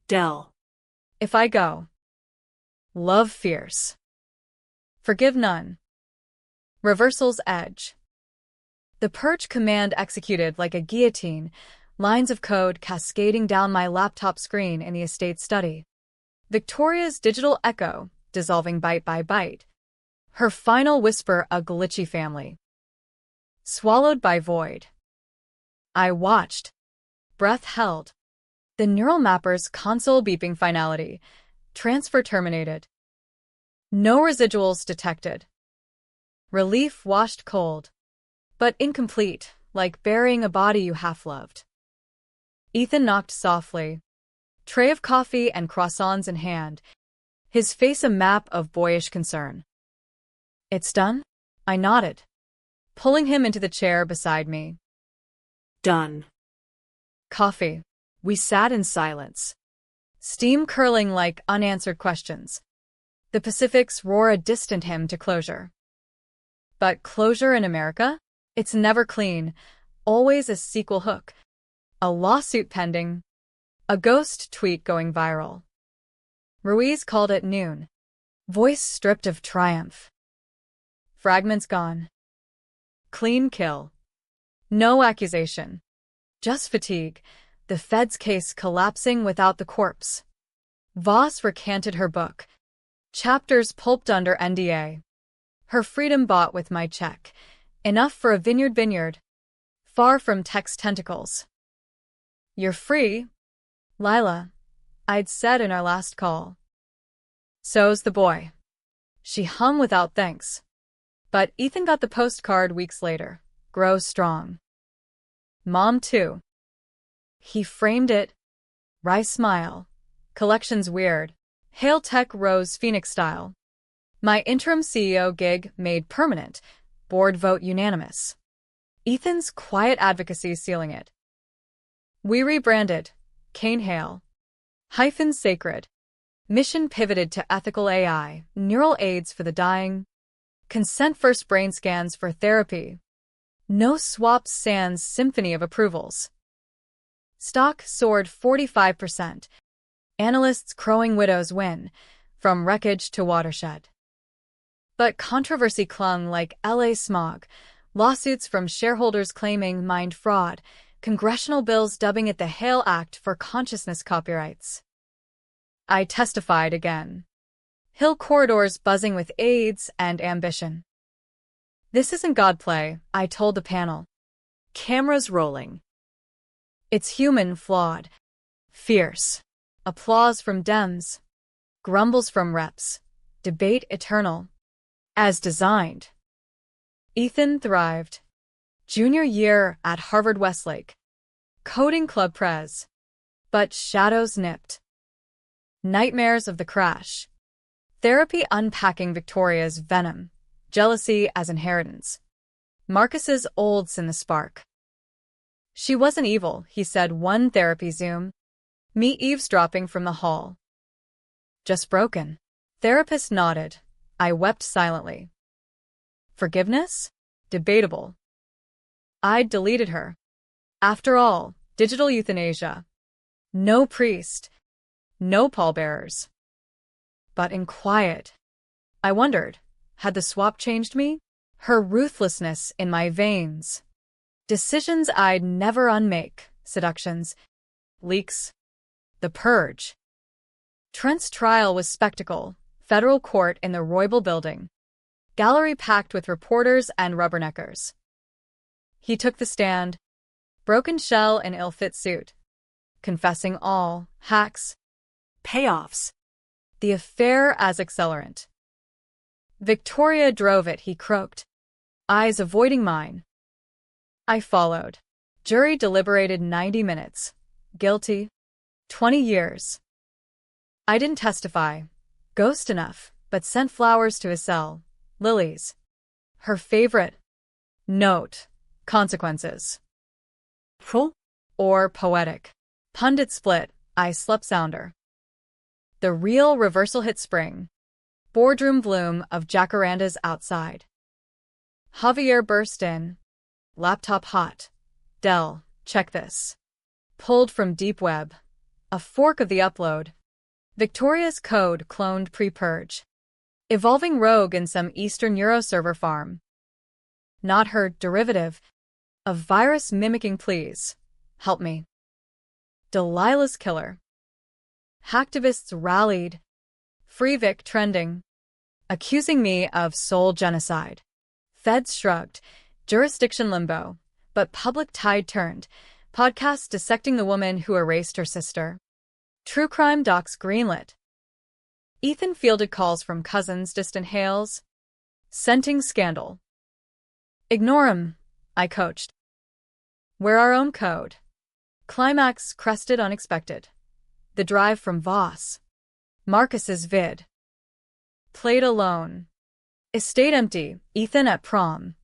Dell. If I go. Love fierce. Forgive none. Reversal's edge. The purge command executed like a guillotine, lines of code cascading down my laptop screen in the estate study. Victoria's digital echo, dissolving byte by byte. Her final whisper a glitchy family. Swallowed by void. I watched. Breath held. The neural mapper's console beeping finality. Transfer terminated. No residuals detected. Relief washed cold. But incomplete, like burying a body you half-loved. Ethan knocked softly. Tray of coffee and croissants in hand. His face a map of boyish concern. It's done? I nodded, pulling him into the chair beside me. Done. Coffee. We sat in silence. Steam curling like unanswered questions. The Pacific's roar a distant hymn to closure. But closure in America? It's never clean. Always a sequel hook. A lawsuit pending. A ghost tweet going viral. Ruiz called it noon. Voice stripped of triumph. Fragments gone. Clean kill. No accusation. Just fatigue. The Fed's case collapsing without the corpse. Voss recanted her book. Chapters pulped under NDA. Her freedom bought with my check. Enough for a vineyard. Far from tech's tentacles. You're free, Lila, I'd said in our last call. So's the boy. She hung without thanks. But Ethan got the postcard weeks later. Grow strong. Mom too. He framed it. Wry smile. Collections weird. Hail Tech Rose Phoenix style. My interim CEO gig made permanent. Board vote unanimous. Ethan's quiet advocacy sealing it. We rebranded. Cane Hale. Hyphen sacred. Mission pivoted to ethical AI, neural aids for the dying. Consent first brain scans for therapy. No swaps sans symphony of approvals. Stock soared 45%. Analysts crowing widows win, from wreckage to watershed. But controversy clung like LA smog, lawsuits from shareholders claiming mined fraud, congressional bills dubbing it the Hale Act for consciousness copyrights. I testified again. Hill corridors buzzing with aides and ambition. This isn't godplay, I told the panel. Cameras rolling. It's human flawed. Fierce. Applause from Dems. Grumbles from reps. Debate eternal. As designed. Ethan thrived. Junior year at Harvard Westlake. Coding club prez. But shadows nipped. Nightmares of the crash. Therapy unpacking Victoria's venom. Jealousy as inheritance. Marcus's olds in the spark. She wasn't evil, he said one therapy Zoom. Me eavesdropping from the hall. Just broken. Therapist nodded. I wept silently. Forgiveness? Debatable. I'd deleted her. After all, digital euthanasia. No priest. No pallbearers. But in quiet. I wondered, had the swap changed me? Her ruthlessness in my veins. Decisions I'd never unmake. Seductions. Leaks. The purge. Trent's trial was spectacle. Federal court in the Roybal building. Gallery packed with reporters and rubberneckers. He took the stand, broken shell and ill-fit suit, confessing all, hacks, Payoffs. the affair as accelerant. Victoria drove it, he croaked, eyes avoiding mine. I followed. Jury deliberated 90 minutes. Guilty. 20 years. I didn't testify. Ghost enough, but sent flowers to his cell. Lilies. Her favorite. Note. Consequences. Full. Or poetic. Pundit split. I slept sounder. The real reversal hit spring. Boardroom bloom of jacarandas outside. Javier burst in. Laptop hot. Dell, check this. Pulled from deep web. A fork of the upload. Victoria's code cloned pre-purge. Evolving rogue in some Eastern Euroserver farm. Not her derivative. A virus mimicking please. Help me. Delilah's killer. Hacktivists rallied. FreeVic trending. Accusing me of soul genocide. Feds shrugged. Jurisdiction limbo. But public tide turned. Podcasts dissecting the woman who erased her sister. True crime docs greenlit. Ethan fielded calls from cousins, distant hails. Scenting scandal. Ignore 'em, I coached. We're our own code. Climax crested unexpected. The drive from Voss. Marcus's vid. Played alone. Estate empty, Ethan at prom.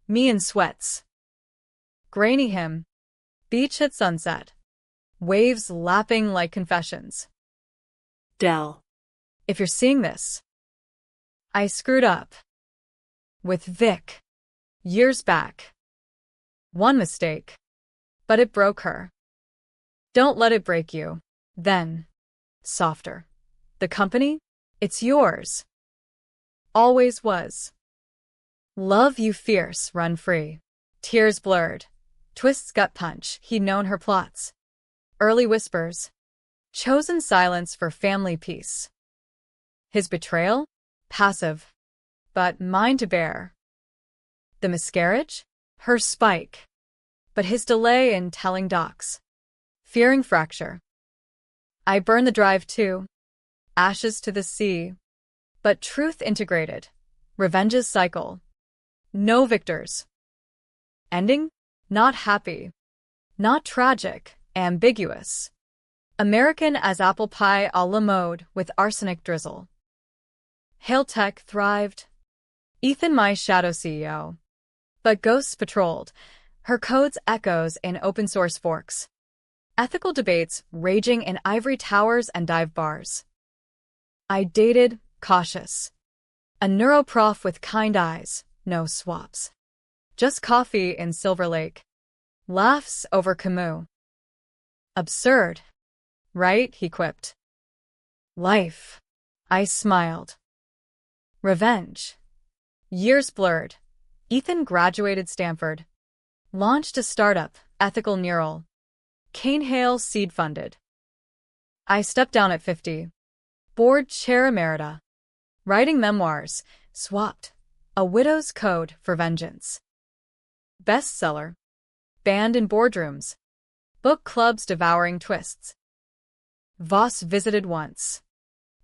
Me in sweats. Grainy hymn. Beach at sunset. Waves lapping like confessions. Dell. If you're seeing this. I screwed up. With Vic. Years back. One mistake. But it broke her. Don't let it break you. Then. Softer. The company? It's yours. Always was. Love you fierce, run free. Tears blurred. Twist's gut punch, he'd known her plots. Early whispers. Chosen silence for family peace. His betrayal? Passive. But mine to bear. The miscarriage? Her spike. But his delay in telling docs. Fearing fracture. I burned the drive too. Ashes to the sea. But truth integrated. Revenge's cycle. No victors. Ending? Not happy. Not tragic. Ambiguous. American as apple pie a la mode with arsenic drizzle. Hail Tech thrived. Ethan my shadow CEO. But ghosts patrolled. Her code's echoes in open source forks. Ethical debates raging in ivory towers and dive bars. I dated, cautious. A neuroprof with kind eyes, no swaps. Just coffee in Silver Lake. Laughs over Camus. Absurd. Right? He quipped. Life. I smiled. Revenge. Years blurred. Ethan graduated Stanford. Launched a startup, Ethical Neural. Kane Hale seed funded. I stepped down at 50. Board chair emerita. Writing memoirs, swapped. A widow's code for vengeance. Bestseller. Banned in boardrooms. Book clubs devouring twists. Voss visited once.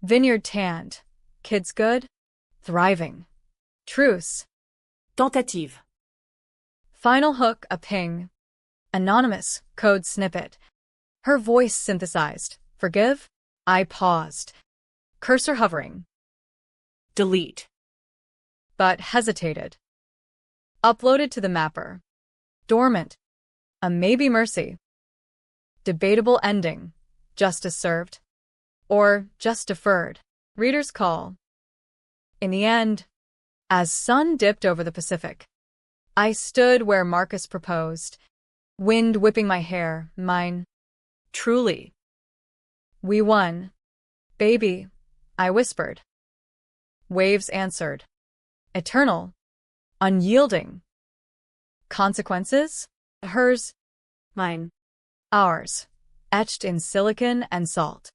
Vineyard tanned. Kids good? Thriving. Truce. Tentative. Final hook, a ping. Anonymous, code snippet. Her voice synthesized. Forgive? I paused. Cursor hovering. Delete. But hesitated. Uploaded to the mapper. Dormant. A maybe mercy. Debatable ending. Justice served. Or just deferred. Reader's call. In the end, as sun dipped over the Pacific, I stood where Marcus proposed, wind whipping my hair, mine. Truly. We won. Baby, I whispered. Waves answered. Eternal. Unyielding. Consequences? Hers. Mine. Ours. Etched in silicon and salt.